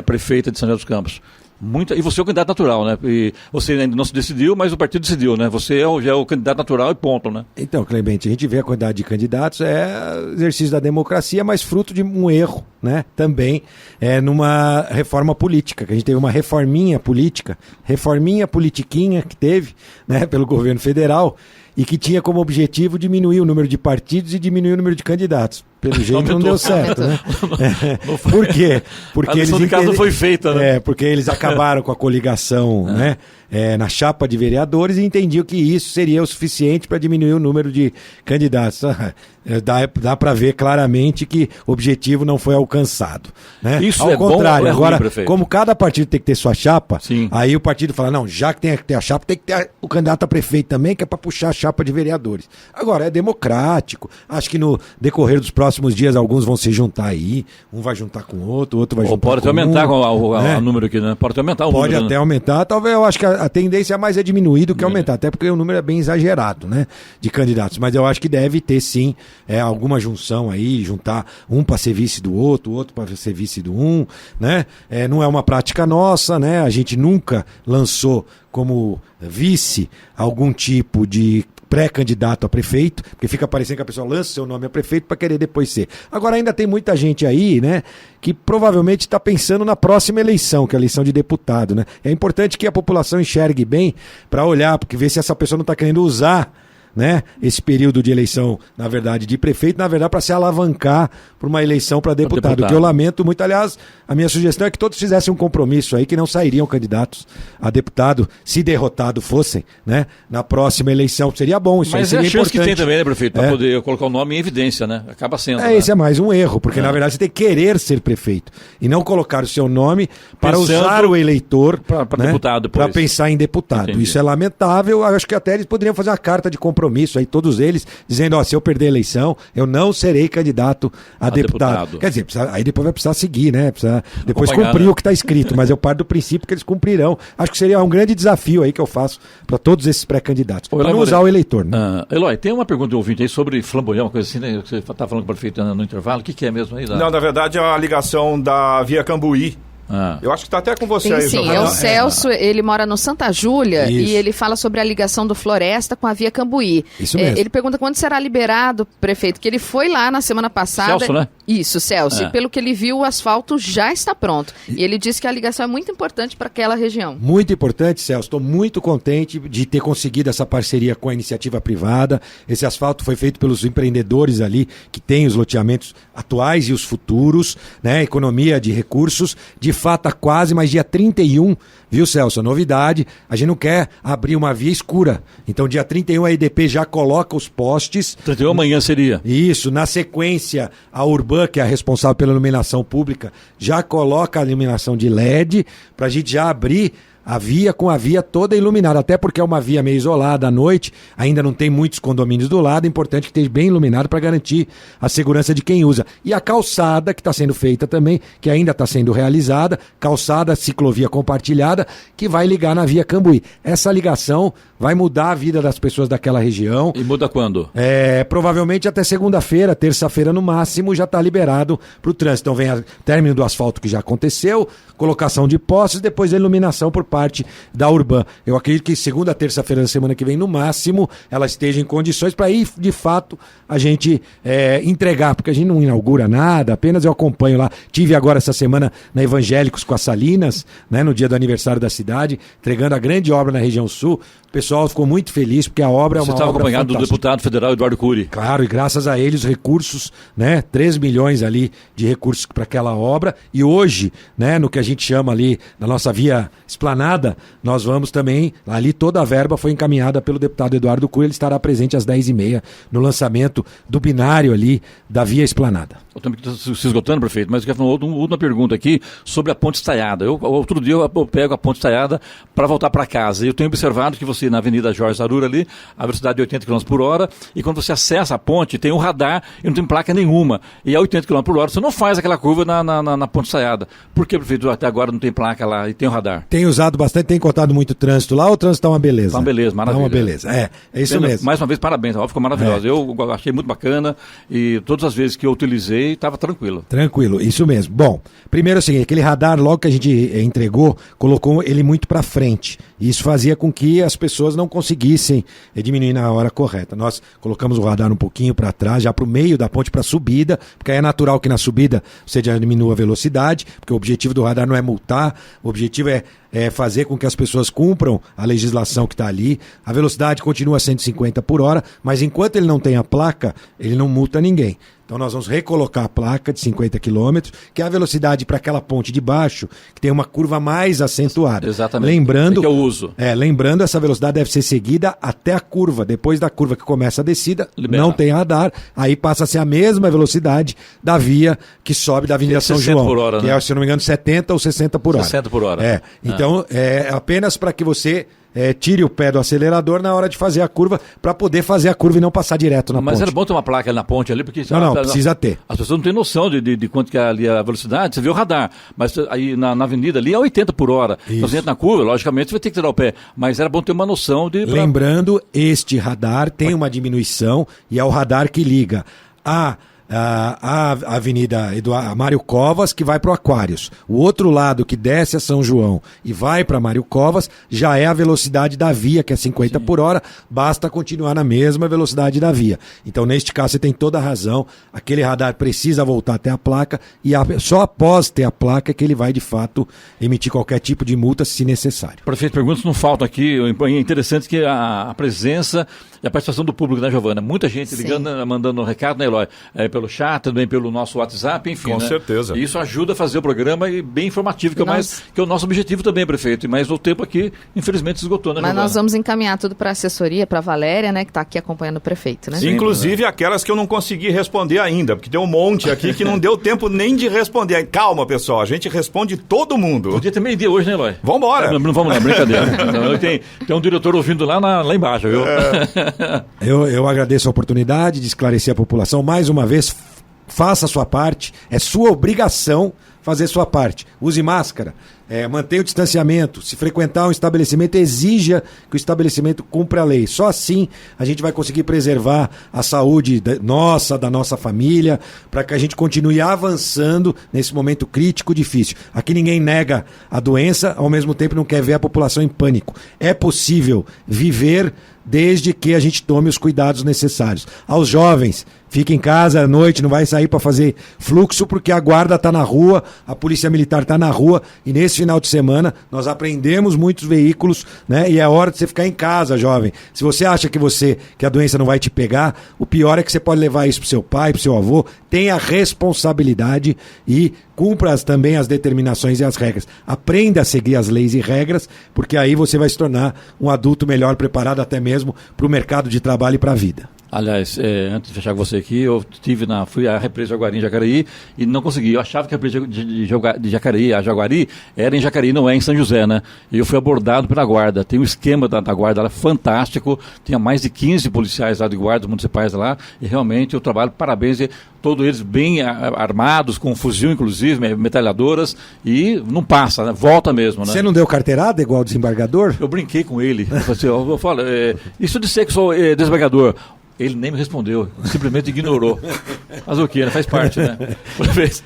prefeita de São José dos Campos. E você é o candidato natural, né? E você ainda não se decidiu, mas o partido decidiu, né? Você já é o candidato natural e ponto, né? Então, Clemente, a gente vê a quantidade de candidatos, exercício da democracia, mas fruto de um erro, né? Também numa reforma política, que a gente teve uma reforminha politiquinha que teve, né, pelo governo federal, e que tinha como objetivo diminuir o número de partidos e diminuir o número de candidatos. Pelo jeito não deu certo, né? Por quê? Porque a lição de casa foi feita, né? Porque eles acabaram com a coligação, né? Na chapa de vereadores e entendiam que isso seria o suficiente para diminuir o número de candidatos. Dá para ver claramente que o objetivo não foi alcançado, né? Isso ao contrário, bom, agora, ruim, como cada partido tem que ter sua chapa, sim, aí o partido fala, não, já que tem que ter a chapa, tem que ter o candidato a prefeito também, que é para puxar a chapa de vereadores. Agora, é democrático. Acho que no decorrer dos próximos dias alguns vão se juntar aí, um vai juntar com o outro vai juntar com pode até aumentar o número aqui, né? Pode até aumentar o número. Pode até aumentar, talvez eu acho que a tendência mais é diminuir do que aumentar, até porque o número é bem exagerado, né, de candidatos, mas eu acho que deve ter sim alguma junção aí, juntar um para ser vice do outro para ser vice do né, não é uma prática nossa, né, a gente nunca lançou como vice algum tipo de pré-candidato a prefeito, porque fica parecendo que a pessoa lança seu nome a prefeito para querer depois ser. Agora ainda tem muita gente aí, né, que provavelmente está pensando na próxima eleição, que é a eleição de deputado, né. É importante que a população enxergue bem para olhar, porque ver se essa pessoa não está querendo usar, né, esse período de eleição, na verdade, de prefeito, na verdade, para se alavancar para uma eleição para deputado, que eu lamento muito. Aliás, a minha sugestão é que todos fizessem um compromisso aí, que não sairiam candidatos a deputado, se derrotado fossem, né, na próxima eleição. Seria bom, isso. Mas aí seria a chance importante. que tem também, né, prefeito, para poder colocar o nome em evidência, né, acaba sendo. Esse é mais um erro, porque na verdade você tem que querer ser prefeito e não colocar o seu nome para usar o eleitor para deputado depois, para pensar em deputado. Entendi. Isso é lamentável. Acho que até eles poderiam fazer uma carta de compromisso aí, todos eles, dizendo, se eu perder a eleição, eu não serei candidato a deputado. Quer dizer, aí depois vai precisar seguir, né? Precisa depois cumprir o que está escrito, mas eu parto do princípio que eles cumprirão. Acho que seria um grande desafio aí que eu faço para todos esses pré-candidatos, para não usar o eleitor, né? Eloy, tem uma pergunta de ouvinte aí sobre flamboyant, uma coisa assim, né? Você está falando com o prefeito no intervalo, o que é mesmo aí? Não, na verdade é a ligação da Via Cambuí. Eu acho que está até com você aí, sim, é o Celso, ele mora no Santa Júlia e ele fala sobre a ligação do Floresta com a Via Cambuí. Isso mesmo. Ele pergunta quando será liberado, prefeito, que ele foi lá na semana passada. Celso, né? Isso, Celso. E pelo que ele viu, o asfalto já está pronto. E ele disse que a ligação é muito importante para aquela região. Muito importante, Celso. Estou muito contente de ter conseguido essa parceria com a iniciativa privada. Esse asfalto foi feito pelos empreendedores ali, que têm os loteamentos atuais e os futuros, né? Economia de recursos. De fato, quase, mas dia 31, viu, Celso? A novidade, a gente não quer abrir uma via escura. Então, dia 31, a EDP já coloca os postes. 31 amanhã seria. Isso. Na sequência, a Urban, que é a responsável pela iluminação pública, já coloca a iluminação de LED para a gente já abrir a via com a via toda iluminada, até porque é uma via meio isolada à noite, ainda não tem muitos condomínios do lado, é importante que esteja bem iluminado para garantir a segurança de quem usa. E a calçada, que está sendo feita também, que ainda está sendo realizada, calçada, ciclovia compartilhada, que vai ligar na Via Cambuí. Essa ligação vai mudar a vida das pessoas daquela região. E muda quando? Provavelmente até segunda-feira, terça-feira no máximo, já está liberado para o trânsito. Então vem o término do asfalto que já aconteceu, colocação de postes, depois a iluminação por parte da Urban. Eu acredito que segunda, terça-feira da semana que vem, no máximo, ela esteja em condições para ir, de fato, a gente entregar, porque a gente não inaugura nada, apenas eu acompanho lá. Tive agora essa semana na Evangélicos com as Salinas, né, no dia do aniversário da cidade, entregando a grande obra na região sul. O pessoal ficou muito feliz, porque a obra é uma obra Você estava acompanhado do deputado federal Eduardo Cury. Claro, e graças a ele os recursos, né, 3 milhões ali de recursos para aquela obra, e hoje, né, no que a gente chama ali, na nossa via esplanada Esplanada, nós vamos também, ali toda a verba foi encaminhada pelo deputado Eduardo Cury, ele estará presente às 10h30 no lançamento do binário ali da Via Esplanada. Eu também estou se esgotando, prefeito, mas eu quero fazer uma última pergunta aqui sobre a Ponte Estaiada. Outro dia eu pego a Ponte Estaiada para voltar para casa. Eu tenho observado que você, na Avenida Jorge Zarura ali, a velocidade de 80 km por hora, e quando você acessa a ponte, tem um radar e não tem placa nenhuma. E a 80 km por hora, você não faz aquela curva na Ponte Estaiada. Por que, prefeito, até agora não tem placa lá e tem o radar? Tem usado bastante, tem encontrado muito trânsito lá, o trânsito está uma beleza. Está uma beleza, maravilha. Está uma beleza, é isso mesmo. Mais uma vez, parabéns, a obra ficou maravilhosa. Eu achei muito bacana e todas as vezes que eu utilizei, estava tranquilo. Tranquilo, isso mesmo. Bom, primeiro é o seguinte, aquele radar, logo que a gente entregou, colocou ele muito para frente. Isso fazia com que as pessoas não conseguissem diminuir na hora correta. Nós colocamos o radar um pouquinho para trás, já para o meio da ponte, para a subida, porque aí é natural que na subida você já diminua a velocidade, porque o objetivo do radar não é multar, o objetivo é fazer com que as pessoas cumpram a legislação que está ali. A velocidade continua a 150 por hora, mas enquanto ele não tem a placa, ele não multa ninguém. Então nós vamos recolocar a placa de 50 km, que é a velocidade para aquela ponte de baixo, que tem uma curva mais acentuada. Exatamente. Lembrando, que eu uso. Lembrando, essa velocidade deve ser seguida até a curva. Depois da curva que começa a descida, não tem radar, aí passa a ser a mesma velocidade da via que sobe da Avenida São João. Por hora, que né? é, se não me engano, 70 ou 60 por hora. 60 por hora. Então, é apenas para que você tire o pé do acelerador na hora de fazer a curva, para poder fazer a curva e não passar direto na ponte. Mas era bom ter uma placa ali na ponte ali, porque... Não, precisa ter. As pessoas não têm noção de quanto que é ali a velocidade, você vê o radar, mas aí na avenida ali é 80 por hora. Isso. Então você entra na curva, logicamente você vai ter que tirar o pé, mas era bom ter uma noção de... Lembrando, este radar tem uma diminuição e é o radar que liga a Avenida Mário Covas, que vai para o Aquários. O outro lado, que desce a São João e vai para Mário Covas, já é a velocidade da via, que é 50 por hora, basta continuar na mesma velocidade da via. Então, neste caso, você tem toda a razão, aquele radar precisa voltar até a placa e só após ter a placa que ele vai, de fato, emitir qualquer tipo de multa, se necessário. Prefeito, perguntas não faltam aqui, é interessante que a presença e a participação do público, né, Giovana? Muita gente ligando, mandando um recado, né, Eloy? Pelo chat, também pelo nosso WhatsApp, enfim. Com certeza. E isso ajuda a fazer o programa e bem informativo, que é o nosso objetivo também, prefeito. Mas o tempo aqui, infelizmente, esgotou, né, Mas Giovana? nós vamos encaminhar tudo para a assessoria, para a Valéria, né, que está aqui acompanhando o prefeito, né? Sim, inclusive aquelas que eu não consegui responder ainda, porque tem um monte aqui que não deu tempo nem de responder. Calma, pessoal, a gente responde todo mundo. Podia ter meio-dia hoje, né, Eloy? Vambora! Não vamos lá, brincadeira. Então, tem um diretor ouvindo lá embaixo, viu? Eu agradeço a oportunidade de esclarecer a população. Mais uma vez, faça a sua parte, é sua obrigação fazer sua parte. Use máscara, mantenha o distanciamento, se frequentar um estabelecimento, exija que o estabelecimento cumpra a lei. Só assim a gente vai conseguir preservar a saúde da nossa família, para que a gente continue avançando nesse momento crítico, difícil. Aqui ninguém nega a doença, ao mesmo tempo não quer ver a população em pânico. É possível viver desde que a gente tome os cuidados necessários. Aos jovens, fique em casa à noite, não vai sair para fazer fluxo, porque a guarda está na rua, a polícia militar está na rua, e nesse final de semana nós apreendemos muitos veículos, né? E é hora de você ficar em casa, jovem. Se você acha que a doença não vai te pegar, o pior é que você pode levar isso pro seu pai, pro seu avô. Tenha responsabilidade e cumpra também as determinações e as regras. Aprenda a seguir as leis e regras, porque aí você vai se tornar um adulto melhor preparado até mesmo para o mercado de trabalho e para a vida. Aliás, antes de fechar com você aqui, fui à represa de Jaguari em Jacareí e não consegui. Eu achava que a represa de Jacareí, a Jaguari, era em Jacareí, não é em São José, né? E eu fui abordado pela guarda. Tem um esquema da guarda lá fantástico. Tinha mais de 15 policiais lá de guardas municipais lá. E realmente eu trabalho, parabéns, todos eles bem armados, com fuzil inclusive, metralhadoras, e não passa, né? Volta mesmo, né? Você não deu carteirada igual o desembargador? Eu brinquei com ele. Eu falo, isso de ser que sou desembargador. Ele nem me respondeu, simplesmente ignorou. Mas o que, né? Faz parte, né?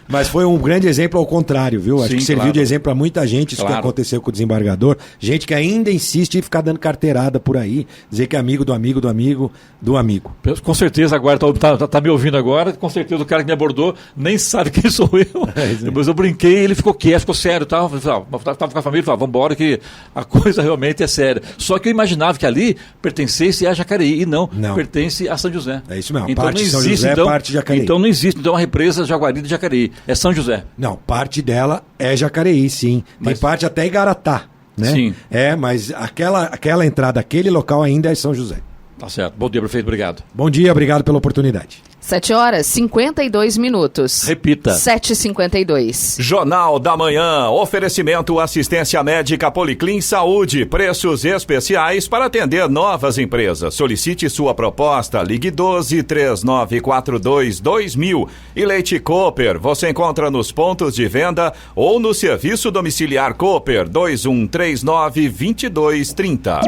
Mas foi um grande exemplo ao contrário, viu? Acho que serviu de exemplo para muita gente isso que aconteceu com o desembargador. Gente que ainda insiste em ficar dando carteirada por aí, dizer que é amigo do amigo do amigo do amigo. Com certeza agora tá me ouvindo agora, com certeza o cara que me abordou nem sabe quem sou eu. Depois eu brinquei, ele ficou quieto, ficou sério, tava com a família, falava, vamos embora que a coisa realmente é séria. Só que eu imaginava que ali pertencesse a Jacareí, e não. Pertence a São José. É isso mesmo. Então parte não de São existe, José é parte de Jacareí. Então não existe a represa Jaguari de Jacareí. É São José. Não, parte dela é Jacareí, sim. Tem parte até Igaratá. né? Sim. Mas aquela entrada, aquele local ainda é São José. Tá certo. Bom dia, prefeito. Obrigado. Bom dia, obrigado pela oportunidade. 7h52. Repita. 7h52. Jornal da Manhã. Oferecimento assistência médica Policlin Saúde. Preços especiais para atender novas empresas. Solicite sua proposta. Ligue 12-3942-2000. E Leite Cooper. Você encontra nos pontos de venda ou no serviço domiciliar Cooper 2139-2230.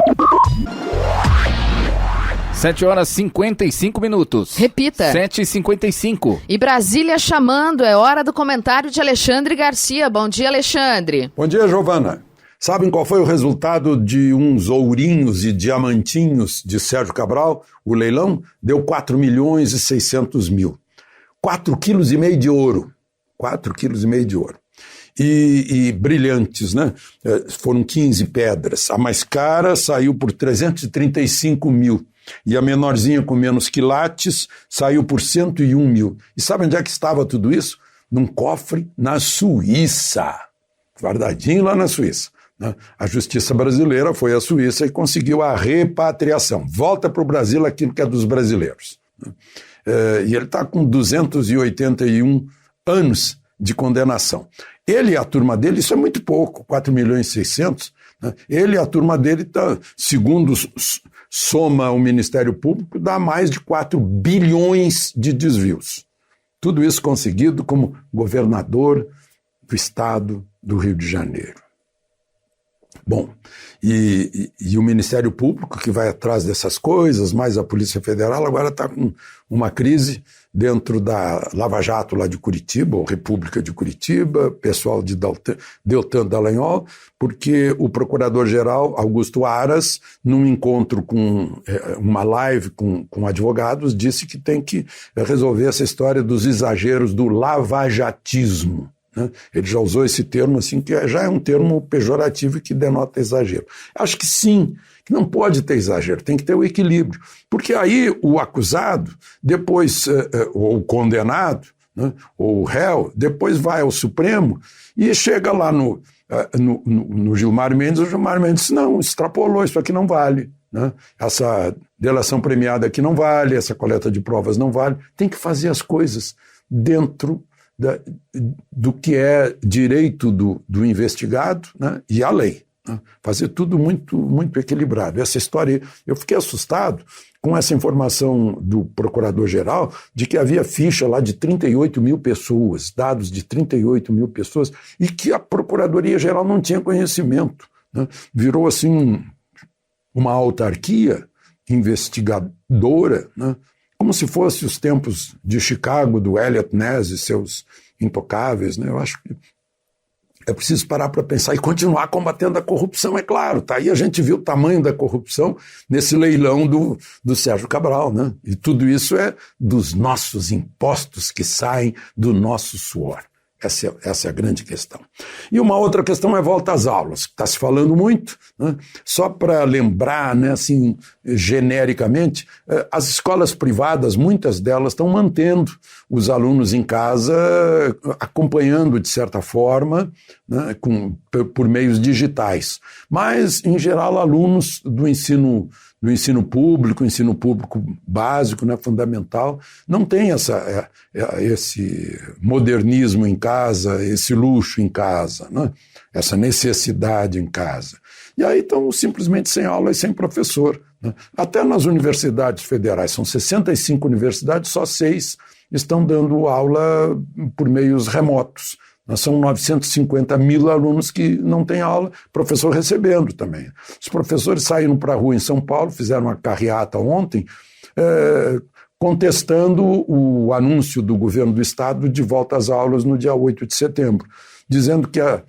7h55. Repita. 7h55. E Brasília chamando, é hora do comentário de Alexandre Garcia. Bom dia, Alexandre. Bom dia, Giovana. Sabem qual foi o resultado de uns ourinhos e diamantinhos de Sérgio Cabral? O leilão deu 4.600.000. 4,5 kg de ouro. 4,5 kg de ouro. E brilhantes, né? Foram 15 pedras. A mais cara saiu por 335 mil. E a menorzinha com menos quilates saiu por 101 mil. E sabe onde é que estava tudo isso? Num cofre na Suíça. Guardadinho lá na Suíça. Né? A justiça brasileira foi à Suíça e conseguiu a repatriação. Volta para o Brasil aquilo que é dos brasileiros. Né? E ele está com 281 anos de condenação. Ele e a turma dele, isso é muito pouco, 4.600.000. Né? Ele e a turma dele, segundo soma o Ministério Público, dá mais de 4 bilhões de desvios. Tudo isso conseguido como governador do estado do Rio de Janeiro. Bom, e o Ministério Público, que vai atrás dessas coisas, mais a Polícia Federal, agora está com uma crise dentro da Lava Jato lá de Curitiba, ou República de Curitiba, pessoal de Deltan Dallagnol, porque o Procurador-Geral Augusto Aras, num encontro com uma live com advogados, disse que tem que resolver essa história dos exageros do lavajatismo. Ele já usou esse termo, assim, que já é um termo pejorativo que denota exagero. Acho que sim, que não pode ter exagero, tem que ter o equilíbrio. Porque aí o acusado, depois, ou o condenado, né, ou o réu, depois vai ao Supremo e chega lá no Gilmar Mendes, o Gilmar Mendes diz, não, extrapolou, isso aqui não vale. Né? Essa delação premiada aqui não vale, essa coleta de provas não vale. Tem que fazer as coisas dentro do que é direito do investigado, né, e a lei. Né, fazer tudo muito, muito equilibrado. Essa história, eu fiquei assustado com essa informação do Procurador-Geral de que havia ficha lá de 38 mil pessoas, dados de 38 mil pessoas, e que a Procuradoria-Geral não tinha conhecimento. Né, virou assim uma autarquia investigadora, né, como se fosse os tempos de Chicago, do Elliot Ness e seus intocáveis, né? Eu acho que é preciso parar para pensar e continuar combatendo a corrupção, é claro. Tá aí a gente viu o tamanho da corrupção nesse leilão do Sérgio Cabral, né? E tudo isso é dos nossos impostos que saem do nosso suor. Essa é a grande questão. E uma outra questão é volta às aulas, que está se falando muito, né? Só para lembrar, né, assim, genericamente, as escolas privadas, muitas delas estão mantendo os alunos em casa, acompanhando de certa forma, né, por meios digitais. Mas, em geral, alunos do ensino público básico, né, fundamental, não tem esse modernismo em casa, esse luxo em casa, né, essa necessidade em casa. E aí estão simplesmente sem aula e sem professor. Né. Até nas universidades federais, são 65 universidades, só 6 estão dando aula por meios remotos. São 950 mil alunos que não têm aula, professor recebendo também. Os professores saíram para a rua em São Paulo, fizeram uma carreata ontem, contestando o anúncio do governo do estado de volta às aulas no dia 8 de setembro, dizendo que a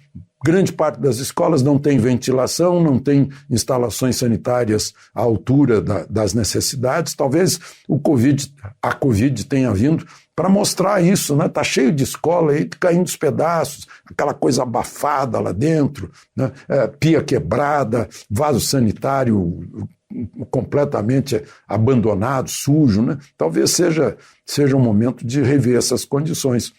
grande parte das escolas não tem ventilação, não tem instalações sanitárias à altura das necessidades. Talvez a Covid tenha vindo para mostrar isso, né? Tá cheio de escola aí caindo os pedaços, aquela coisa abafada lá dentro, né? Pia quebrada, vaso sanitário completamente abandonado, sujo, né? Talvez seja um momento de rever essas condições.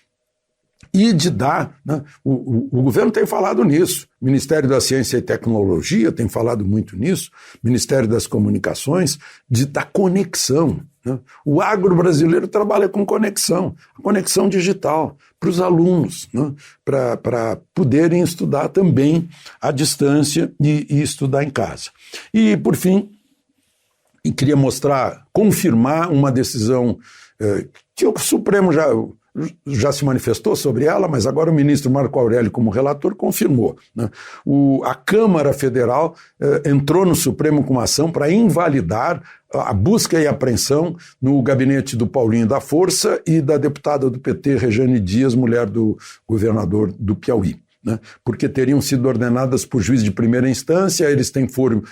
e de dar, né? O governo tem falado nisso, o Ministério da Ciência e Tecnologia tem falado muito nisso, o Ministério das Comunicações, da conexão. Né? O agro brasileiro trabalha com conexão, a conexão digital para os alunos, né? Para poderem estudar também à distância e estudar em casa. E, por fim, queria confirmar uma decisão que o Supremo já se manifestou sobre ela, mas agora o ministro Marco Aurélio, como relator, confirmou. Né? A Câmara Federal entrou no Supremo com uma ação para invalidar a busca e apreensão no gabinete do Paulinho da Força e da deputada do PT, Rejane Dias, mulher do governador do Piauí. Né? Porque teriam sido ordenadas por juiz de primeira instância, eles têm foro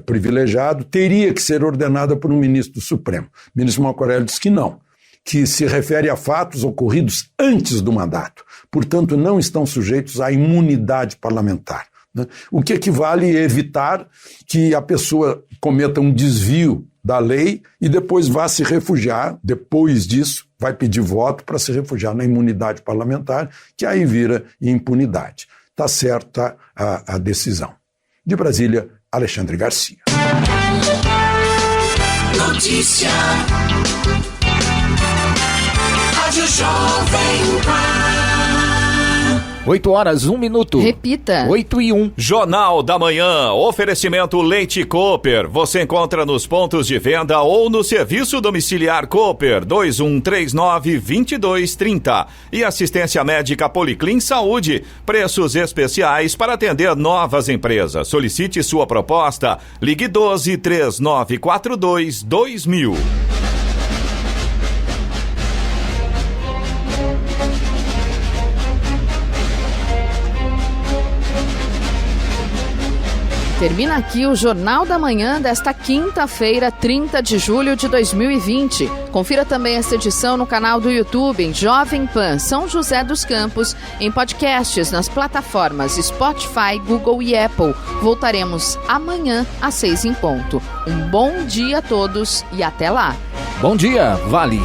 privilegiado, teria que ser ordenada por um ministro do Supremo. O ministro Marco Aurélio disse que não, que se refere a fatos ocorridos antes do mandato, portanto não estão sujeitos à imunidade parlamentar. Né? O que equivale a evitar que a pessoa cometa um desvio da lei e depois vá se refugiar, depois disso vai pedir voto para se refugiar na imunidade parlamentar, que aí vira impunidade. Está certa a decisão. De Brasília, Alexandre Garcia. Notícia. Rádio Jovem Pan. 8 horas, 1 minuto. Repita. 8 e 1. Jornal da Manhã, oferecimento Leite Cooper. Você encontra nos pontos de venda ou no serviço domiciliar Cooper, 2139-2230. E assistência médica Policlin Saúde, preços especiais para atender novas empresas. Solicite sua proposta, ligue 12-3942-2000. Termina aqui o Jornal da Manhã desta quinta-feira, 30 de julho de 2020. Confira também esta edição no canal do YouTube em Jovem Pan São José dos Campos, em podcasts nas plataformas Spotify, Google e Apple. Voltaremos amanhã às 6 em ponto. Um bom dia a todos e até lá. Bom dia, Vale.